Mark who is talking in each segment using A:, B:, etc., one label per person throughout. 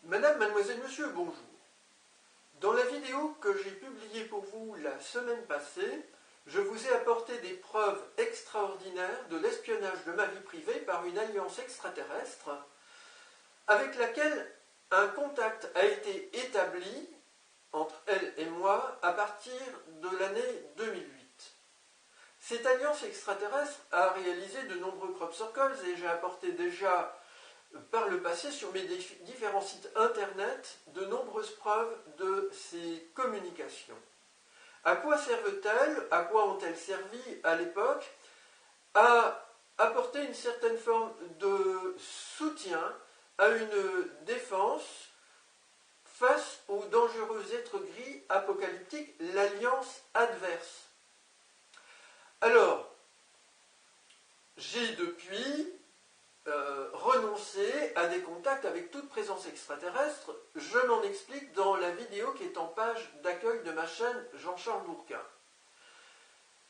A: Madame, mademoiselle, monsieur, bonjour. Dans la vidéo que j'ai publiée pour vous la semaine passée, je vous ai apporté des preuves extraordinaires de l'espionnage de ma vie privée par une alliance extraterrestre avec laquelle un contact a été établi entre elle et moi à partir de l'année 2008. Cette alliance extraterrestre a réalisé de nombreux crop circles et j'ai apporté déjà par le passé sur mes différents sites internet de nombreuses preuves de ces communications. À quoi servent-elles? À quoi ont-elles servi à l'époque? À apporter une certaine forme de soutien à une défense face aux dangereux êtres gris apocalyptiques, l'alliance adverse. Alors, j'ai depuis renoncer à des contacts avec toute présence extraterrestre. Je m'en explique dans la vidéo qui est en page d'accueil de ma chaîne Jean-Charles Bourquin.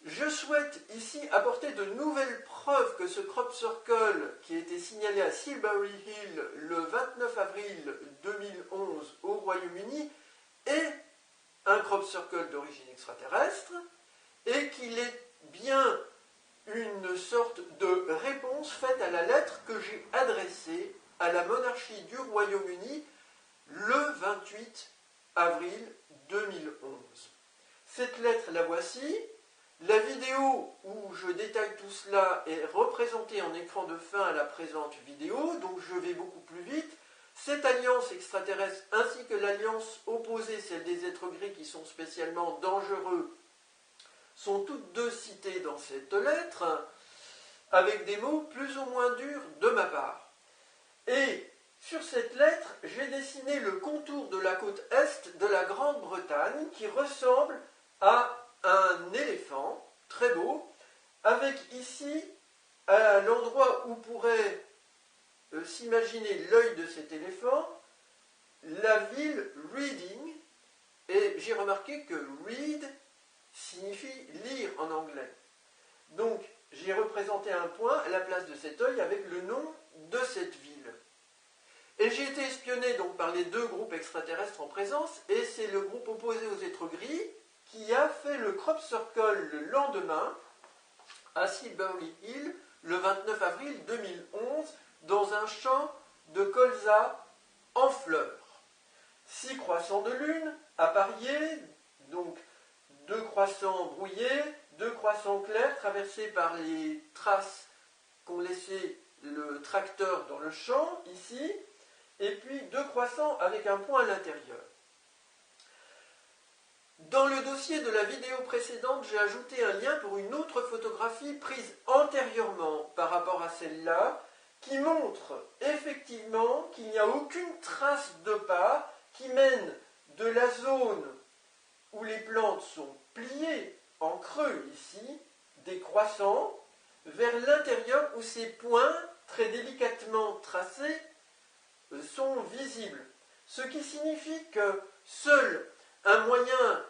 A: Je souhaite ici apporter de nouvelles preuves que ce crop circle qui a été signalé à Silbury Hill le 29 avril 2011 au Royaume-Uni est un crop circle d'origine extraterrestre et qu'il est bien une sorte de réponse faite à la lettre que j'ai adressée à la monarchie du Royaume-Uni le 28 avril 2011. Cette lettre, la voici. La vidéo où je détaille tout cela est représentée en écran de fin à la présente vidéo, donc je vais beaucoup plus vite. Cette alliance extraterrestre ainsi que l'alliance opposée, celle des êtres gris qui sont spécialement dangereux, sont toutes deux citées dans cette lettre, avec des mots plus ou moins durs de ma part. Et sur cette lettre, j'ai dessiné le contour de la côte est de la Grande-Bretagne qui ressemble à un éléphant, très beau, avec ici, à l'endroit où pourrait s'imaginer l'œil de cet éléphant, la ville Reading, et j'ai remarqué que read signifie lire en anglais. Donc, j'ai représenté un point à la place de cet œil avec le nom de cette ville. Et j'ai été espionné donc par les deux groupes extraterrestres en présence, et c'est le groupe opposé aux êtres gris qui a fait le crop circle le lendemain à Silbury Hill le 29 avril 2011 dans un champ de colza en fleurs. 6 croissants de lune appariés, donc 2 croissants brouillés, 2 croissants clairs traversés par les traces qu'ont laissé le tracteur dans le champ, ici, et puis 2 croissants avec un point à l'intérieur. Dans le dossier de la vidéo précédente, j'ai ajouté un lien pour une autre photographie prise antérieurement par rapport à celle-là, qui montre effectivement qu'il n'y a aucune trace de pas qui mène de la zone où les plantes sont pliées en creux ici, des croissants, vers l'intérieur où ces points très délicatement tracés sont visibles. Ce qui signifie que seul un moyen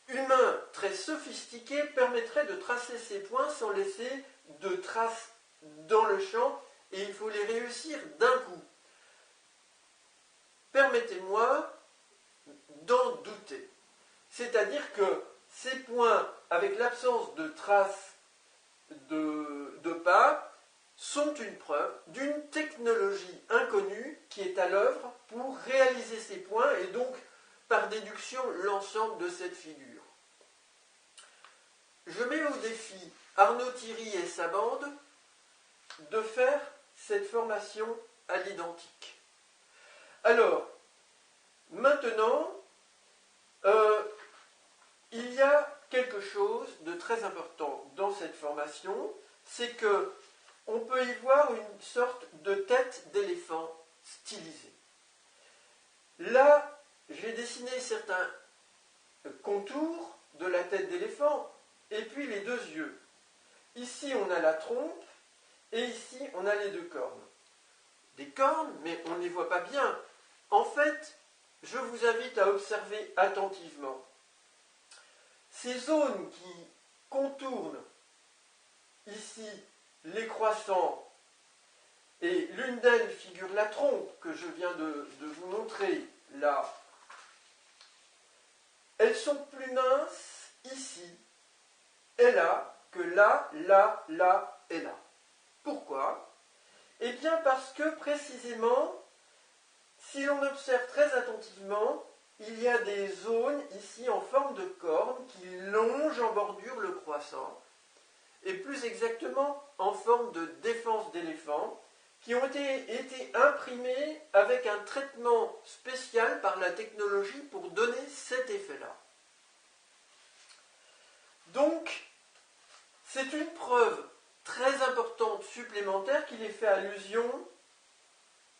A: humain très sophistiqué permettrait de tracer ces points sans laisser de traces dans le champ, et il faut les réussir d'un coup. Permettez-moi d'en douter. C'est-à-dire que ces points, avec l'absence de traces de pas, sont une preuve d'une technologie inconnue qui est à l'œuvre pour réaliser ces points et donc, par déduction, l'ensemble de cette figure. Je mets au défi Arnaud Thierry et sa bande de faire cette formation à l'identique. Alors, maintenant, il y a quelque chose de très important dans cette formation, c'est que on peut y voir une sorte de tête d'éléphant stylisée. Là, j'ai dessiné certains contours de la tête d'éléphant et puis les deux yeux. Ici, on a la trompe et ici, on a les deux cornes. Des cornes, mais on ne les voit pas bien. En fait, je vous invite à observer attentivement. Ces zones qui contournent ici les croissants Et l'une d'elles figure la trompe que je viens de vous montrer là. Elles sont plus minces ici et là que là, là, là et là. Pourquoi? Eh bien parce que précisément, si l'on observe très attentivement, il y a des zones ici en forme de corne qui longent en bordure le croissant, et plus exactement en forme de défense d'éléphant, qui ont été imprimées avec un traitement spécial par la technologie pour donner cet effet-là. Donc, c'est une preuve très importante supplémentaire qu'il est fait allusion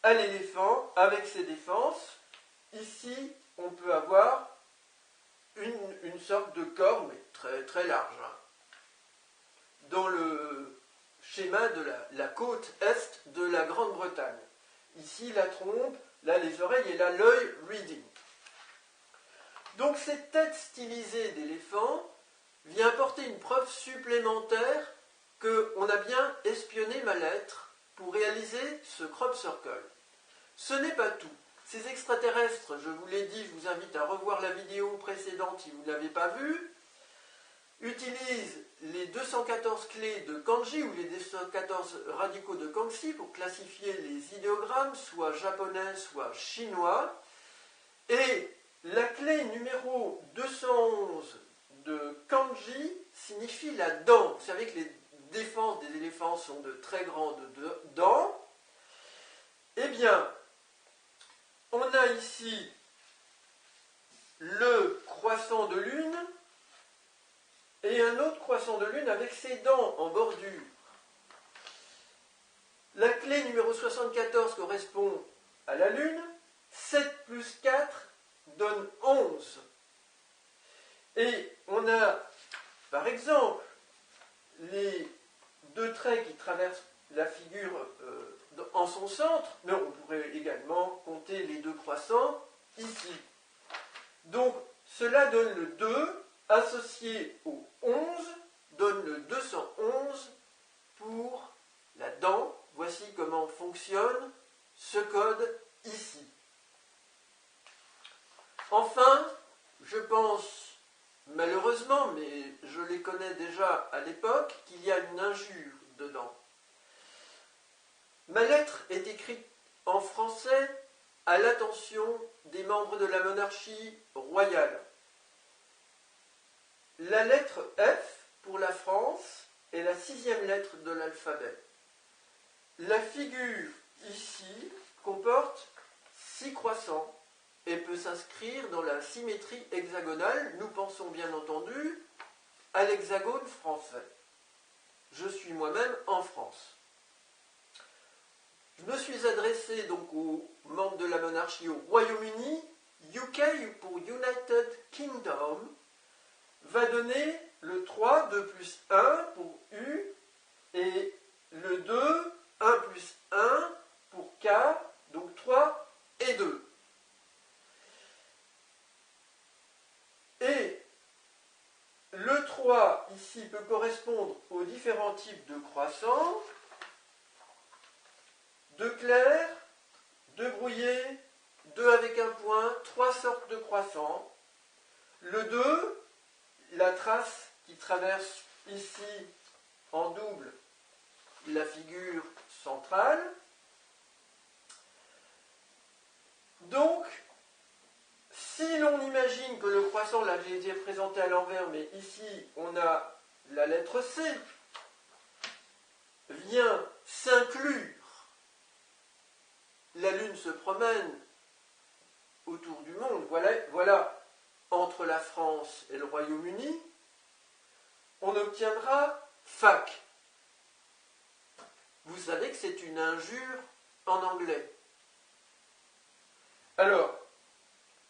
A: à l'éléphant avec ses défenses. Ici, on peut avoir une sorte de corne, mais très, très large, hein, dans le schéma de la côte est de la Grande-Bretagne. Ici, la trompe, là, les oreilles, et là, l'œil reading. Donc, cette tête stylisée d'éléphant vient apporter une preuve supplémentaire qu'on a bien espionné ma lettre pour réaliser ce crop circle. Ce n'est pas tout. Ces extraterrestres, je vous l'ai dit, je vous invite à revoir la vidéo précédente si vous ne l'avez pas vue, utilisent les 214 clés de Kanji ou les 214 radicaux de Kangxi pour classifier les idéogrammes, soit japonais, soit chinois. Et la clé numéro 211 de Kanji signifie la dent. Vous savez que les défenses des éléphants sont de très grandes dents. Eh bien, on a ici le croissant de lune et un autre croissant de lune avec ses dents en bordure. La clé numéro 74 correspond à la lune. 7 plus 4 donne 11. Et on a, par exemple, les deux traits qui traversent la figure en son centre, mais on pourrait également compter les deux croissants ici. Donc, cela donne le 2, associé au 11, donne le 211 pour la dent. Voici comment fonctionne ce code ici. Enfin, je pense, malheureusement, mais je les connais déjà à l'époque, qu'il y a une injure dedans. Ma lettre est écrite en français à l'attention des membres de la monarchie royale. La lettre F pour la France est la 6e lettre de l'alphabet. La figure ici comporte 6 croissants et peut s'inscrire dans la symétrie hexagonale. Nous pensons bien entendu à l'hexagone français. Je suis moi-même en France. Je me suis adressé donc aux membres de la monarchie au Royaume-Uni. UK pour United Kingdom va donner le 3, 2 plus 1 pour U, et le 2, 1 plus 1 pour K, donc 3 et 2. Et le 3 ici peut correspondre aux différents types de croissants, de clair, de brouillé, 2 avec un point, 3 sortes de croissants. Le 2, la trace qui traverse ici en double la figure centrale. Donc, si l'on imagine que le croissant, là j'ai été présenté à l'envers, mais ici on a la lettre C, vient s'inclure. La Lune se promène autour du monde, voilà, entre la France et le Royaume-Uni, on obtiendra fac. Vous savez que c'est une injure en anglais. Alors,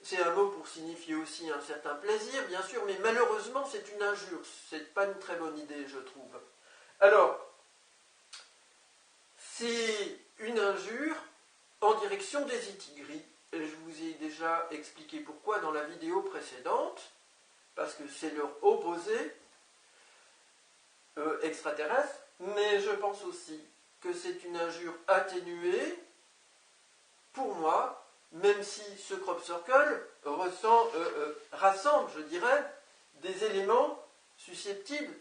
A: c'est un mot pour signifier aussi un certain plaisir, bien sûr, mais malheureusement c'est une injure. C'est pas une très bonne idée, je trouve. Alors, c'est une injure en direction des itigris. Et je vous ai déjà expliqué pourquoi dans la vidéo précédente, parce que c'est leur opposé extraterrestre, mais je pense aussi que c'est une injure atténuée, pour moi, même si ce crop circle rassemble, je dirais, des éléments susceptibles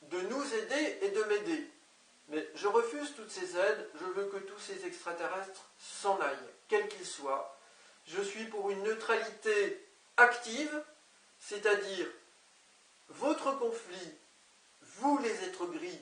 A: de nous aider et de m'aider. Mais je refuse toutes ces aides, je veux que tous ces extraterrestres s'en aillent, quels qu'ils soient. Je suis pour une neutralité active, c'est-à-dire votre conflit, vous les êtres gris,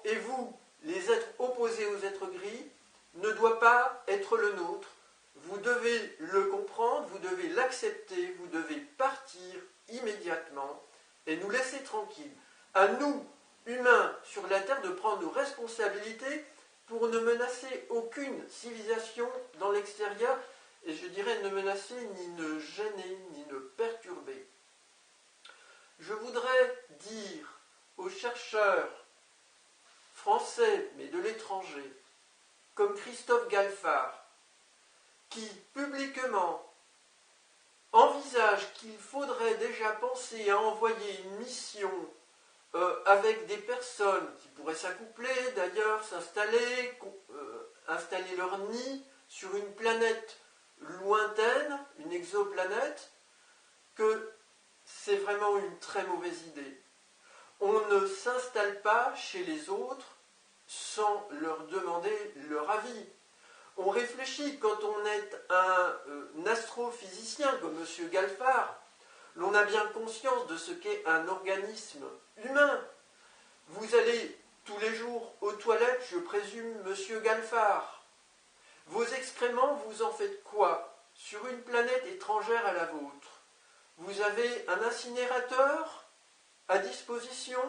A: et vous, les êtres opposés aux êtres gris, ne doit pas être le nôtre. Vous devez le comprendre, vous devez l'accepter, vous devez partir immédiatement et nous laisser tranquilles. À nous, humains sur la Terre, de prendre nos responsabilités pour ne menacer aucune civilisation dans l'extérieur, et je dirais ne menacer, ni ne gêner, ni ne perturber. Je voudrais dire aux chercheurs français, mais de l'étranger, comme Christophe Galfard, qui publiquement envisage qu'il faudrait déjà penser à envoyer une mission avec des personnes qui pourraient s'accoupler, d'ailleurs, installer leur nid sur une planète lointaine, une exoplanète, que c'est vraiment une très mauvaise idée. On ne s'installe pas chez les autres sans leur demander leur avis. On réfléchit, quand on est un astrophysicien comme M. Galfard, l'on a bien conscience de ce qu'est un organisme humain. Vous allez tous les jours aux toilettes, je présume, M. Galfard. Vos excréments, vous en faites quoi sur une planète étrangère à la vôtre? Vous avez un incinérateur à disposition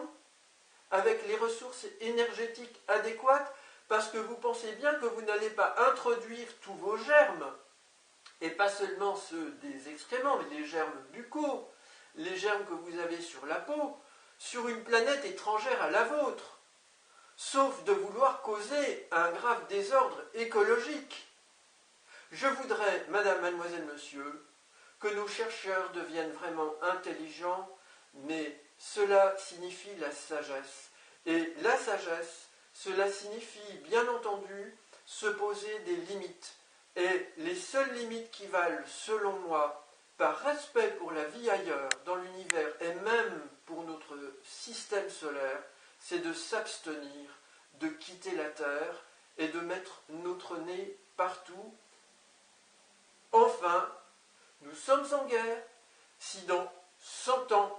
A: avec les ressources énergétiques adéquates, parce que vous pensez bien que vous n'allez pas introduire tous vos germes, et pas seulement ceux des excréments, mais les germes buccaux, les germes que vous avez sur la peau, sur une planète étrangère à la vôtre, sauf de vouloir causer un grave désordre écologique. Je voudrais, madame, mademoiselle, monsieur, que nos chercheurs deviennent vraiment intelligents, mais cela signifie la sagesse. Et la sagesse, cela signifie, bien entendu, se poser des limites. Et les seules limites qui valent, selon moi, par respect pour la vie ailleurs, dans l'univers, et même pour notre système solaire, c'est de s'abstenir, de quitter la Terre et de mettre notre nez partout. Enfin, nous sommes en guerre. Si dans 100 ans,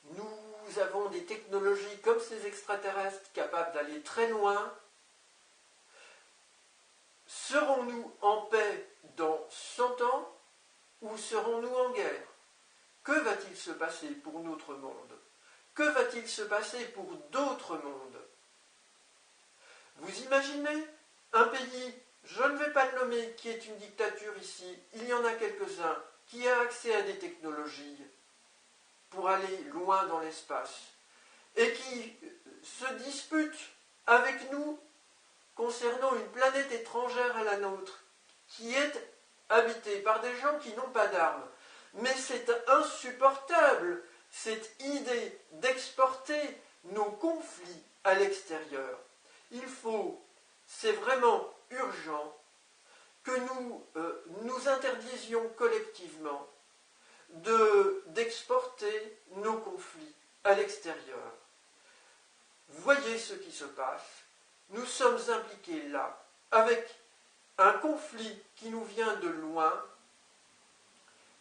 A: nous avons des technologies comme ces extraterrestres capables d'aller très loin, serons-nous en paix dans 100 ans ou serons-nous en guerre? Que va-t-il se passer pour notre monde? Que va-t-il se passer pour d'autres mondes? Vous imaginez un pays, je ne vais pas le nommer, qui est une dictature ici, il y en a quelques-uns, qui a accès à des technologies pour aller loin dans l'espace, et qui se dispute avec nous concernant une planète étrangère à la nôtre, qui est habitée par des gens qui n'ont pas d'armes. Mais c'est insupportable, cette idée d'exporter nos conflits à l'extérieur. C'est vraiment urgent que nous nous interdisions collectivement d'exporter nos conflits à l'extérieur. Voyez ce qui se passe. Nous sommes impliqués là, avec un conflit qui nous vient de loin,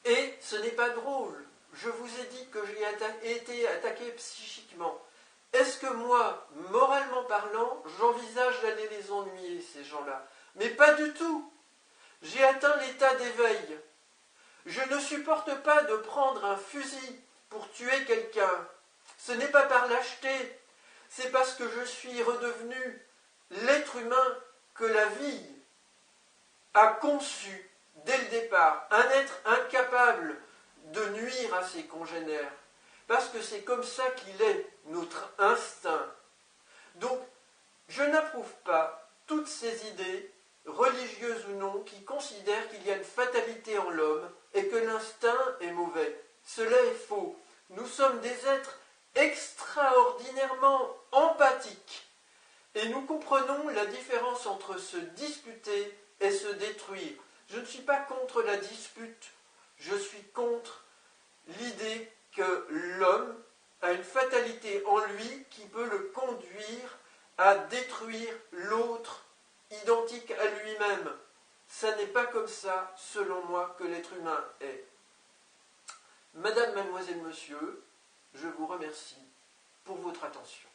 A: et ce n'est pas drôle. Je vous ai dit que j'ai été attaqué psychiquement. Est-ce que moi, moralement parlant, j'envisage d'aller les ennuyer, ces gens-là? Mais pas du tout. J'ai atteint l'état d'éveil. Je ne supporte pas de prendre un fusil pour tuer quelqu'un. Ce n'est pas par lâcheté, c'est parce que je suis redevenu l'être humain que la vie a conçu dès le départ, un être incapable de nuire à ses congénères, parce que c'est comme ça qu'il est, notre instinct. Donc, je n'approuve pas toutes ces idées, religieuses ou non, qui considèrent qu'il y a une fatalité en l'homme et que l'instinct est mauvais. Cela est faux. Nous sommes des êtres extraordinairement empathiques. Et ne suis pas contre la dispute, je suis contre l'idée que l'homme a une fatalité en lui qui peut le conduire à détruire l'autre identique à lui-même. Ça n'est pas comme ça, selon moi, que l'être humain est. Madame, mademoiselle, monsieur, je vous remercie pour votre attention.